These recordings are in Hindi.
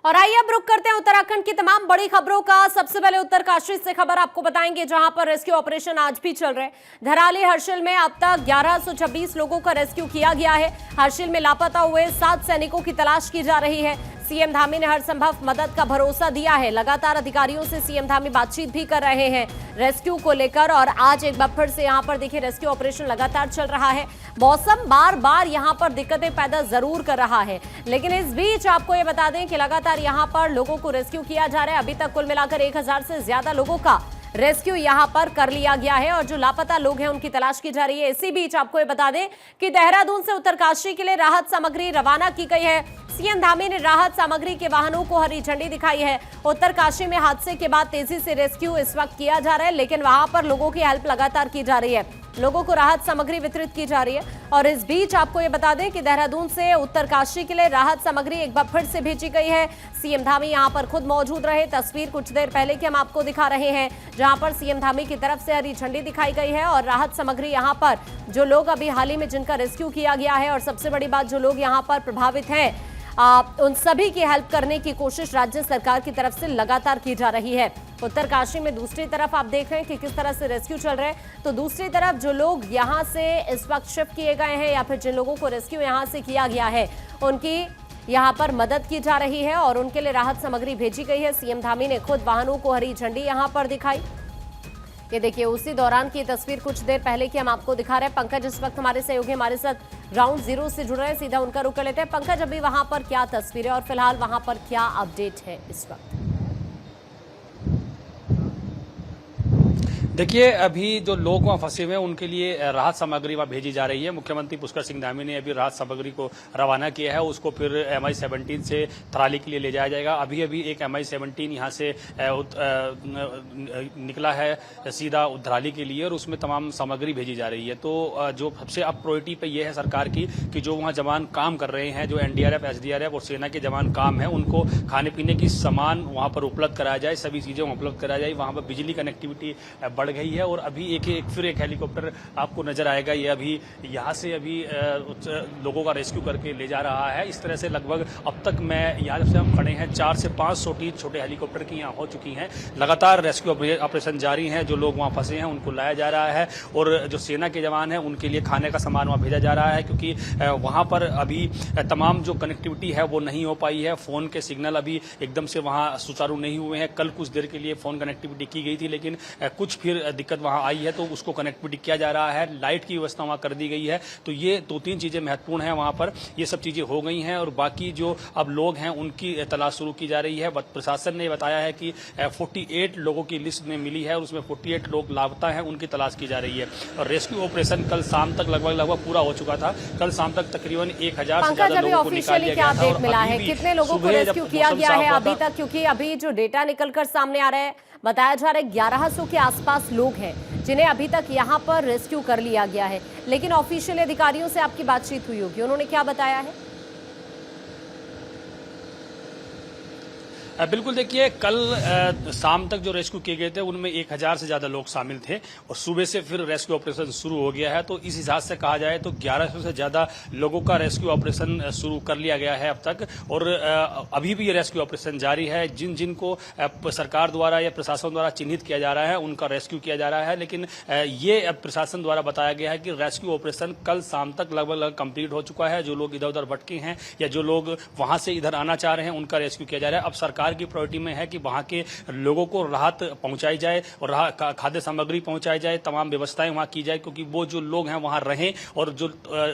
और आइए अब रुक करते हैं उत्तराखंड की तमाम बड़ी खबरों का। सबसे पहले उत्तरकाशी से खबर आपको बताएंगे, जहां पर रेस्क्यू ऑपरेशन आज भी चल रहे हैं। धराली हर्षिल में अब तक 1126 लोगों का रेस्क्यू किया गया है। हर्षिल में लापता हुए 7 सैनिकों की तलाश की जा रही है। सीएम धामी ने हर संभव मदद का भरोसा दिया है। लगातार अधिकारियों से सीएम धामी बातचीत भी कर रहे हैं रेस्क्यू को लेकर। और आज एक बार फिर से यहां पर देखिए रेस्क्यू ऑपरेशन लगातार चल रहा है। मौसम बार बार यहां पर दिक्कतें पैदा जरूर कर रहा है, लेकिन इस बीच आपको ये बता दें कि लगातार यहां पर लोगों को रेस्क्यू किया जा रहा है। अभी तक कुल मिलाकर 1000 से ज्यादा लोगों का रेस्क्यू यहां पर कर लिया गया है और जो लापता लोग हैं उनकी तलाश की जा रही है। इसी बीच आपको ये बता दें कि देहरादून से उत्तरकाशी के लिए राहत सामग्री रवाना की गई है। सीएम धामी ने राहत सामग्री के वाहनों को हरी झंडी दिखाई है। उत्तरकाशी में हादसे के बाद तेजी से रेस्क्यू इस वक्त किया जा रहा है, लेकिन वहां पर लोगों की हेल्प लगातार की जा रही है। लोगों को राहत सामग्री वितरित की जा रही है। और इस बीच आपको ये बता दें कि देहरादून से उत्तरकाशी के लिए राहत सामग्री एक बार फिर से भेजी गई है। सीएम धामी यहां पर खुद मौजूद रहे। तस्वीर कुछ देर पहले की हम आपको दिखा रहे हैं, जहां पर सीएम धामी की तरफ से हरी झंडी दिखाई गई है और राहत सामग्री यहां पर जो लोग अभी हाल ही में जिनका रेस्क्यू किया गया है, और सबसे बड़ी बात जो लोग यहां पर प्रभावित हैं उन सभी की हेल्प करने की कोशिश राज्य सरकार की तरफ से लगातार की जा रही है। उत्तरकाशी में दूसरी तरफ आप देख रहे हैं कि किस तरह से रेस्क्यू चल रहे हैं, तो दूसरी तरफ जो लोग यहां से इस वक्त शिफ्ट किए गए हैं या फिर जिन लोगों को रेस्क्यू यहां से किया गया है उनकी यहां पर मदद की जा रही है और उनके लिए राहत सामग्री भेजी गई है। सीएम धामी ने खुद वाहनों को हरी झंडी यहां पर दिखाई। ये देखिए उसी दौरान की तस्वीर कुछ देर पहले की हम आपको दिखा रहे हैं। पंकज इस वक्त हमारे सहयोगी हमारे साथ ग्राउंड जीरो से जुड़ रहे हैं, सीधा उनका रुख कर लेते हैं। पंकज, अभी वहां पर क्या तस्वीरें और फिलहाल वहां पर क्या अपडेट है इस वक्त? देखिए, अभी जो लोग वहाँ फंसे हुए हैं उनके लिए राहत सामग्री वहाँ भेजी जा रही है। मुख्यमंत्री पुष्कर सिंह धामी ने अभी राहत सामग्री को रवाना किया है। उसको फिर MI-17 से थराली के लिए ले जाया जाएगा। अभी अभी एक MI-17 यहाँ से निकला है सीधा थराली के लिए और उसमें तमाम सामग्री भेजी जा रही है। तो जो सबसे अब प्रायोरिटी पे ये है सरकार की कि जो वहाँ जवान काम कर रहे हैं, जो NDRF, SDRF और सेना के जवान काम है, उनको खाने पीने की सामान वहाँ पर उपलब्ध कराया जाए, सभी चीज़ें उपलब्ध कराया जाए। वहाँ पर बिजली कनेक्टिविटी बढ़ गई है और अभी फिर एक हेलीकॉप्टर आपको नजर आएगा। ये अभी यहाँ से अभी लोगों का रेस्क्यू करके ले जा रहा है। इस तरह से लगभग अब तक मैं यहाँ से हम खड़े हैं 4 से 5 छोटे हेलीकॉप्टर की यहाँ हो चुकी हैं। लगातार रेस्क्यू ऑपरेशन जारी है। जो लोग वहाँ फंसे हैं उनको लाया जा रहा है और जो सेना के जवान हैं उनके लिए खाने का सामान वहाँ भेजा जा रहा है, क्योंकि वहाँ पर अभी तमाम जो कनेक्टिविटी है वो नहीं हो पाई है। फोन के सिग्नल अभी एकदम से वहाँ सुचारू नहीं हुए हैं। कल कुछ देर के लिए फोन कनेक्टिविटी की गई थी, लेकिन कुछ फिर दिक्कत वहां आई है तो उसको कनेक्टिविटी किया जा रहा है। लाइट की व्यवस्था वहां कर दी गई है। तो ये 2-3 चीजें महत्वपूर्ण हैं वहां पर। ये सब चीजें हो गई हैं और बाकी जो अब लोग हैं उनकी तलाश शुरू की जा रही है। प्रशासन ने बताया है कि 48 लोगों की लिस्ट में मिली है और उसमें 48 लोग लापता हैं, उनकी तलाश की जा रही है। और रेस्क्यू ऑपरेशन कल शाम तक लगभग पूरा हो चुका था। कल शाम तक तकरीबन 1000 से ज्यादा लोगों को निकाल लिया गया था। और मिला है कितने लोगों को रेस्क्यू किया गया है अभी तक? क्योंकि अभी जो डेटा निकलकर सामने आ रहा है, बताया जा रहा है 1100 के आसपास लोग हैं जिन्हें अभी तक यहां पर रेस्क्यू कर लिया गया है। लेकिन ऑफिशियल अधिकारियों से आपकी बातचीत हुई होगी, उन्होंने क्या बताया है? बिल्कुल, देखिए कल शाम तक जो रेस्क्यू किए गए थे उनमें 1000 से ज्यादा लोग शामिल थे और सुबह से फिर रेस्क्यू ऑपरेशन शुरू हो गया है। तो इस हिसाब से कहा जाए तो 1100 से ज्यादा लोगों का रेस्क्यू ऑपरेशन शुरू कर लिया गया है अब तक। और अभी भी ये रेस्क्यू ऑपरेशन जारी है। जिन जिन को सरकार द्वारा या प्रशासन द्वारा चिन्हित किया जा रहा है उनका रेस्क्यू किया जा रहा है। लेकिन ये प्रशासन द्वारा बताया गया है कि रेस्क्यू ऑपरेशन कल शाम तक लगभग कंप्लीट हो चुका है। जो लोग इधर उधर भटके हैं या जो लोग वहां से इधर आना चाह रहे हैं उनका रेस्क्यू किया जा रहा है। अब सरकार की प्रायोरिटी में है कि वहां के लोगों को राहत पहुंचाई जाए और खाद्य सामग्री पहुंचाई जाए, तमाम व्यवस्थाएं वहां की जाए, क्योंकि वो जो लोग हैं वहां रहें और जो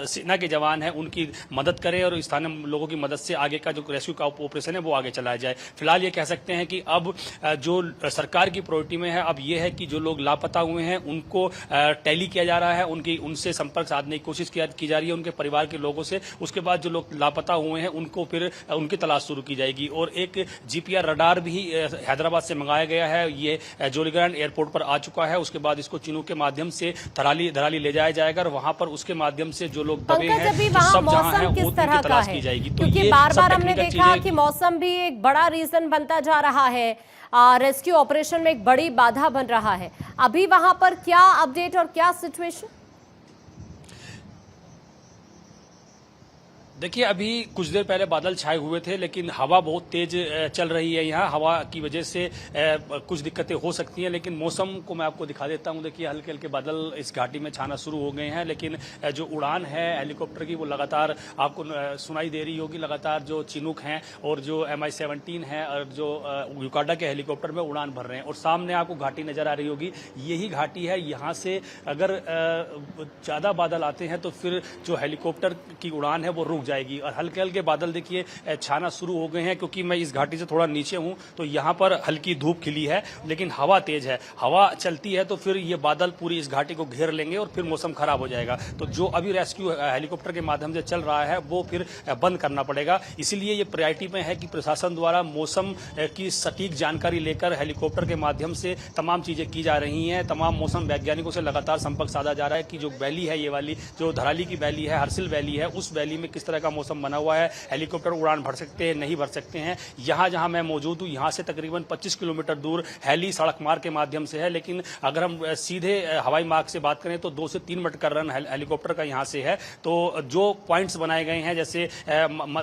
सेना के जवान हैं उनकी मदद करें और स्थानीय लोगों की मदद से आगे का जो रेस्क्यू का ऑपरेशन है वो आगे चलाया जाए। फिलहाल ये कह सकते हैं कि अब जो सरकार की प्रायोरिटी में है अब ये है कि जो लोग लापता हुए हैं उनको टैली किया जा रहा है, उनसे संपर्क साधने की कोशिश की जा रही है उनके परिवार के लोगों से। उसके बाद जो लोग लापता हुए हैं उनको फिर उनकी तलाश शुरू की जाएगी। और एक GPR रडार भी हैदराबाद से मंगाया गया है। ये जोलीग्रांट एयरपोर्ट पर आ चुका है। उसके बाद इसको चिनूक के माध्यम से धराली ले जाया जाएगा और वहां पर उसके माध्यम से जो लोग दबे हैं सब जहां हैं वो उनकी तलाश की जाएगी। तो क्योंकि बार-बार हमने देखा कि मौसम भी एक बड़ा रीजन बनता जा रहा है, रेस्क्यू ऑपरेशन में एक बड़ी बाधा बन रहा है। अभी वहां पर क्या अपडेट और क्या सिचुएशन? देखिए, अभी कुछ देर पहले बादल छाए हुए थे, लेकिन हवा बहुत तेज चल रही है। यहाँ हवा की वजह से कुछ दिक्कतें हो सकती हैं, लेकिन मौसम को मैं आपको दिखा देता हूँ। देखिए, हल्के हल्के बादल इस घाटी में छाना शुरू हो गए हैं, लेकिन जो उड़ान है हेलीकॉप्टर की वो लगातार आपको सुनाई दे रही होगी। लगातार जो चिनूक हैं और जो MI-17 है और जो युकाडा के हेलीकॉप्टर में उड़ान भर रहे हैं, और सामने आपको घाटी नजर आ रही होगी। यही घाटी है। यहाँ से अगर ज़्यादा बादल आते हैं तो फिर जो हेलीकॉप्टर की उड़ान है वो रुक जाएगी। और हल्के हल्के बादल देखिए छाना शुरू हो गए हैं, क्योंकि मैं इस घाटी से थोड़ा नीचे हूं तो यहाँ पर हल्की धूप खिली है, लेकिन हवा तेज है। हवा चलती है तो फिर ये बादल पूरी इस घाटी को घेर लेंगे और फिर मौसम खराब हो जाएगा। तो जो अभी रेस्क्यू हेलीकॉप्टर के माध्यम से चल रहा है वो फिर बंद करना पड़ेगा। इसीलिए ये प्रायोरिटी में है कि प्रशासन द्वारा मौसम की सटीक जानकारी लेकर हेलीकॉप्टर के माध्यम से तमाम चीजें की जा रही हैं। तमाम मौसम वैज्ञानिकों से लगातार संपर्क साधा जा रहा है कि जो वैली है, ये वाली जो धराली की वैली है, हर्सिल वैली है, उस वैली में किस तरह का मौसम बना हुआ है। हेलीकॉप्टर उड़ान भर सकते हैं, नहीं भर सकते हैं। यहाँ जहाँ मैं मौजूद हूँ, यहाँ से तकरीबन 25 किलोमीटर दूर हेली सड़क मार्ग के माध्यम से है, लेकिन अगर हम सीधे हवाई मार्ग से बात करें तो 2 से 3 मिनट का रन हेलीकॉप्टर का यहाँ से है। तो जो पॉइंट्स बनाए गए हैं, जैसे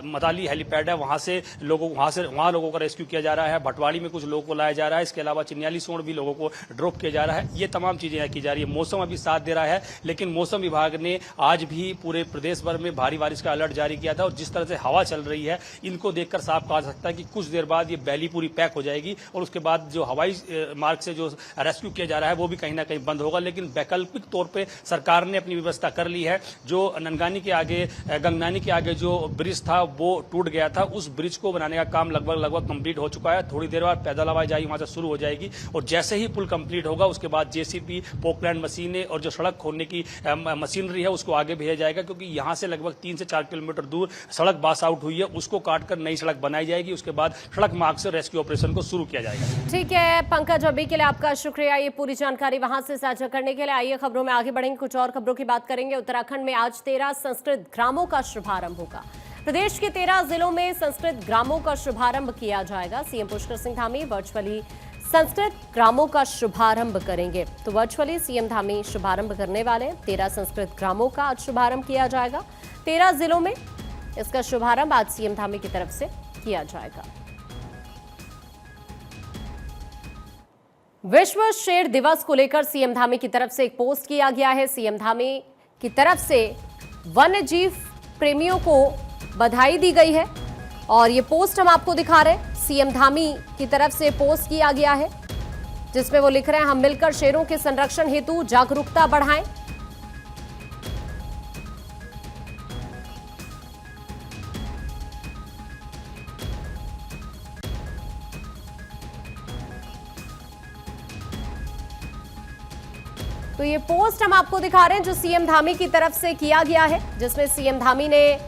मताली हेलीपैड है, वहाँ से वहाँ लोगों का रेस्क्यू किया जा रहा है। भटवाड़ी में कुछ लोगों को लाया जा रहा है। इसके अलावा चिन्याली सोड़ भी लोगों को ड्रॉप किया जा रहा है। ये तमाम चीजें की जा रही है। मौसम अभी साथ दे रहा है, लेकिन मौसम विभाग ने आज भी पूरे प्रदेश भर में भारी बारिश का अलर्ट जारी किया था। और जिस तरह से हवा चल रही है, इनको देखकर साफ कहा जा सकता है कि कुछ देर बाद ये वैली पूरी पैक हो जाएगी और उसके बाद जो हवाई मार्ग से जो रेस्क्यू किया जा रहा है वो भी कहीं ना कहीं बंद होगा। लेकिन वैकल्पिक तौर पे सरकार ने अपनी व्यवस्था कर ली है। जो ननगानी के आगे, गंगनानी के आगे जो ब्रिज था वो टूट गया था, उस ब्रिज को बनाने का काम लगभग कंप्लीट हो चुका है। थोड़ी देर बाद पैदल आवाजाही वहां से शुरू हो जाएगी और जैसे ही पुल कंप्लीट होगा उसके बाद JCB, पोकलैंड मशीनें और जो सड़क खोदने की मशीनरी है उसको आगे भेजा जाएगा, क्योंकि यहाँ से लगभग 3 से 4 किलोमीटर दूर सड़क बास आउट हुई है। उसको काटकर नई सड़क बनाई जाएगी। उसके बाद सड़क मार्ग से रेस्क्यू ऑपरेशन को शुरू किया जाएगा। ठीक है पंकज, अभी के लिए आपका शुक्रिया ये पूरी जानकारी वहां से साझा करने के लिए। आइए खबरों में आगे बढ़ेंगे, कुछ और खबरों की बात करेंगे। उत्तराखंड में आज 13 संस्कृत ग्रामों का शुभारंभ होगा। प्रदेश के 13 जिलों में संस्कृत ग्रामों का शुभारंभ किया जाएगा। सीएम पुष्कर सिंह धामी वर्चुअली संस्कृत ग्रामों का शुभारंभ करेंगे। तो वर्चुअली सीएम धामी शुभारंभ करने वाले 13 संस्कृत ग्रामों का आज शुभारंभ किया जाएगा। 13 जिलों में इसका शुभारंभ आज सीएम धामी की तरफ से किया जाएगा। विश्व शेर दिवस को लेकर सीएम धामी की तरफ से एक पोस्ट किया गया है। सीएम धामी की तरफ से वन्य जीव प्रेमियों को बधाई दी गई है और ये पोस्ट हम आपको दिखा रहे हैं। सीएम धामी की तरफ से पोस्ट किया गया है जिसमें वो लिख रहे हैं, हम मिलकर शेरों के संरक्षण हेतु जागरूकता बढ़ाएं। तो ये पोस्ट हम आपको दिखा रहे हैं जो सीएम धामी की तरफ से किया गया है, जिसमें सीएम धामी ने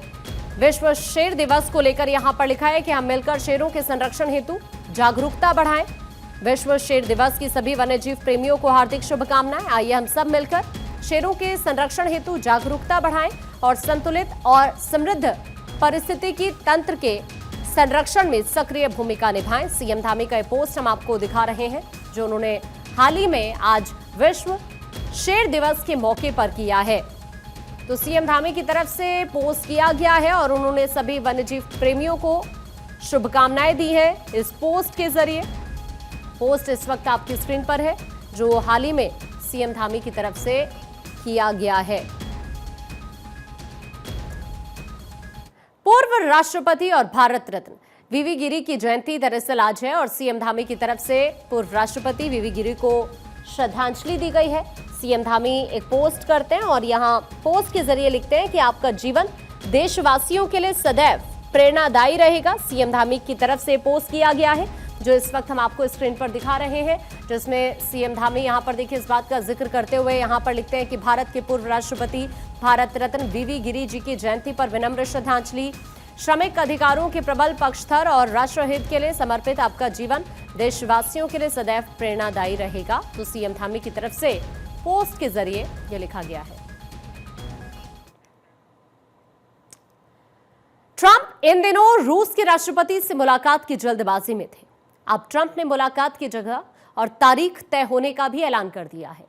विश्व शेर दिवस को लेकर यहां पर लिखा है कि हम मिलकर शेरों के संरक्षण हेतु जागरूकता बढ़ाएं। विश्व शेर दिवस की सभी वन्यजीव प्रेमियों को हार्दिक शुभकामनाएं। आइए हम सब मिलकर शेरों के संरक्षण हेतु जागरूकता बढ़ाएं और संतुलित और समृद्ध पारिस्थितिकी तंत्र के संरक्षण में सक्रिय भूमिका निभाएं। सीएम धामी का ये पोस्ट हम आपको दिखा रहे हैं जो उन्होंने हाल ही में आज विश्व शेर दिवस के मौके पर किया है। तो सीएम धामी की तरफ से पोस्ट किया गया है और उन्होंने सभी वन्यजीव प्रेमियों को शुभकामनाएं दी हैं इस पोस्ट के जरिए। पोस्ट इस वक्त आपकी स्क्रीन पर है जो हाल ही में सीएम धामी की तरफ से किया गया है। पूर्व राष्ट्रपति और भारत रत्न वीवी गिरी की जयंती दरअसल आज है और सीएम धामी की तरफ से पूर्व राष्ट्रपति वीवी गिरी को श्रद्धांजलि दी गई है। सीएम धामी एक पोस्ट करते हैं और यहां पोस्ट के जरिए लिखते हैं कि आपका जीवन देशवासियों के लिए सदैव प्रेरणादायी रहेगा। सीएम धामी की तरफ से पोस्ट किया गया है जो इस वक्त हम आपको स्क्रीन पर दिखा रहे हैं, जिसमें सीएम धामी यहां पर देखिए इस बात का जिक्र करते हुए यहां पर लिखते हैं कि भारत के पूर्व राष्ट्रपति भारत रत्न वीवी गिरी जी की जयंती पर विनम्र श्रद्धांजलि। श्रमिक अधिकारों के प्रबल पक्षधर और राष्ट्रहित के लिए समर्पित आपका जीवन देशवासियों के लिए सदैव प्रेरणादायी रहेगा। तो सीएम धामी की तरफ से पोस्ट के जरिए यह लिखा गया है। ट्रंप इन दिनों रूस के राष्ट्रपति से मुलाकात की जल्दबाजी में थे। अब ट्रंप ने मुलाकात की जगह और तारीख तय होने का भी ऐलान कर दिया है।